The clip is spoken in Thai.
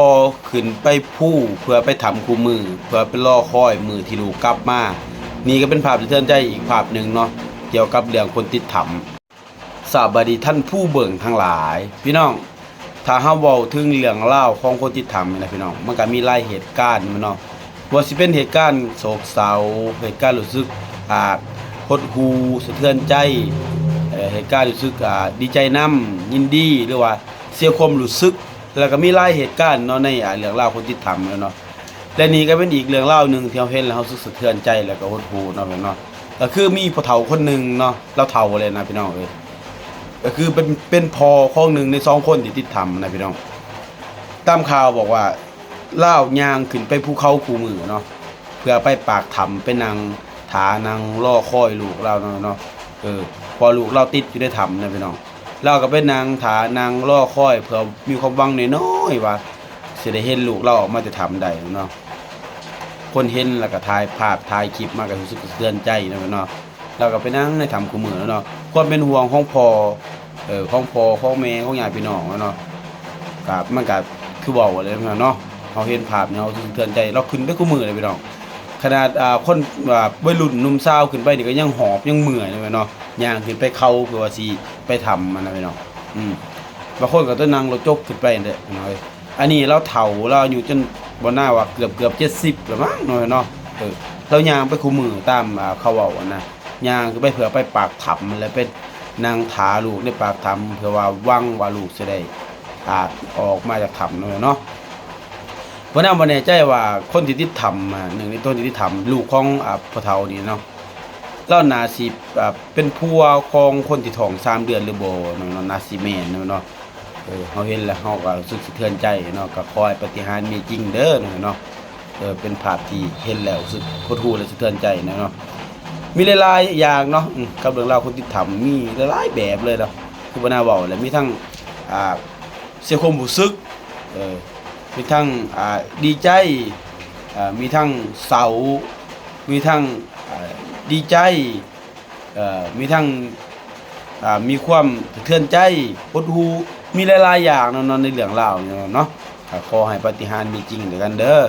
อขึ้นไปผู้เพื่อไปทำคู่มือเพื่อไปรอคอยมือที่ลูกกลับมานี่ก็เป็นภาพสะเทือนใจอีกภาพหนึ่งเนาะเกี่ยวกับเรื่องคนติดถ้ำสวัสดีท่านผู้เบิ่งทั้งหลายพี่น้องถ้าเฮาเว้าถึงเรื่องราวของคนติดถ้ำนี่นะพี่น้องมันก็มีหลายเหตุการณ์แม่นเนาะว่าสิเป็นเหตุการณ์โศกเศร้าเหตุการณ์รู้สึกหดหู่สะเทือนใจเหตุการณ์รู้สึกดีใจนำยินดีหรือว่าเสียความรู้สึกแล้วก็มีหลายเหตุการณ์เนาะในเรื่องราวคนติดถ้ำเนาะและนี่ก็เป็นอีกเรื่องราวหนึงที่เราเห็นแล้วเรารู้สึกสะเทือนใจแล้วก็หดหู่เนาะพี่น้องก็คือมีพ่อเฒ่าคนหนึงเนาะเราเฒ่าเลยนะพี่น้องก็คือเป็นพ่อของหนึ่งใน2คนที่ติดถ้ำนะพี่น้องตามข่าวบอกว่าล่าวย่างขึ้นไปภูเขาคู่มือเนาะเพื่อไปปากถ้ำไปนั่งถานั่งรอคอยลูกเราเนาะพอลูกเราติดอยู่ในถ้ำนะพี่น้องเราก็ไปนั่งถานั่งรอคอยเพื่อมีความหวังน้อยๆว่าสิได้เห็นลูกเราออกมาจากถ้ำใดเนาะคนเห็นแล้วก็ถ่ายภาพถ่ายคลิปมาก็รู้สึกสะเทือนใจนะพี่น้องเราก็ไปนั่งในถ้ำคู่มือเนาะความเป็นห่วงของพ่อของแม่ของญาติพี่น้องเนาะกับมันก็คือเว้าเลยเนาะเฮาเห็นภาพเนี่ยเฮาสะเทือนใจเราขึ้นไปคู่มือเลยพี่น้องขนาดคนวัยรุ่นหนุ่มสาวขึ้นไปนี่ก็ยังหอบยังเมื่อยเลยเนาะย่างขึ้นไปเขาเพื่อว่าสิไปทำมันนะพี่น้องบางคนก็ต้องนั่งรถจกขึ้นไปเด้อน้อยอันนี้เราเฒ่าเราอายุจนบ่น่าว่าเกือบ70แล้วมั้งน้อยเนาะเราย่างไปคู่มือตามเขาเว้านะย่างขึ้นไปเพื่อไปปากถ้ำแล้วเป็นนางถาลูกในปากถ้ำเพื่อว่าหวังว่าลูกจะได้ออกมาจากถ้ำเนาะเพราะนั้นบ่แน่ใจว่าคนที่ติดถ้ำหนึ่งในต้นที่ติดถ้ำลูกของพ่อเฒ่านี่เนาะแล้วน่าสิเป็นผัวของคนที่ท้อง3 เดือนหรือบ่เนาะน่าสิแม่นเนาะเฮาเห็นแล้วเฮาก็รู้สึกสะเทือนใจเนาะก็ขอให้ปาฏิหาริย์มีจริงเด้อเนาะเป็นภาพที่เห็นแล้วรู้สึกหดหู่และสะเทือนใจเนาะมีหลายๆอย่างเนาะกับเรื่องราวคนติดถ้ำมีหลายๆแบบเลยเนาะคือบ่น่าเว้าแล้วมีทั้งเสียความรู้สึกมีทั้งดีใจมีทั้งเศร้ามีทั้งดีใจมีทั้งมีความสะเทือนใจหดหู่มีหลายๆอย่างเนาะในเรื่องราวเนาะขอให้ปาฏิหาริย์มีจริงเด้อกันเด้อ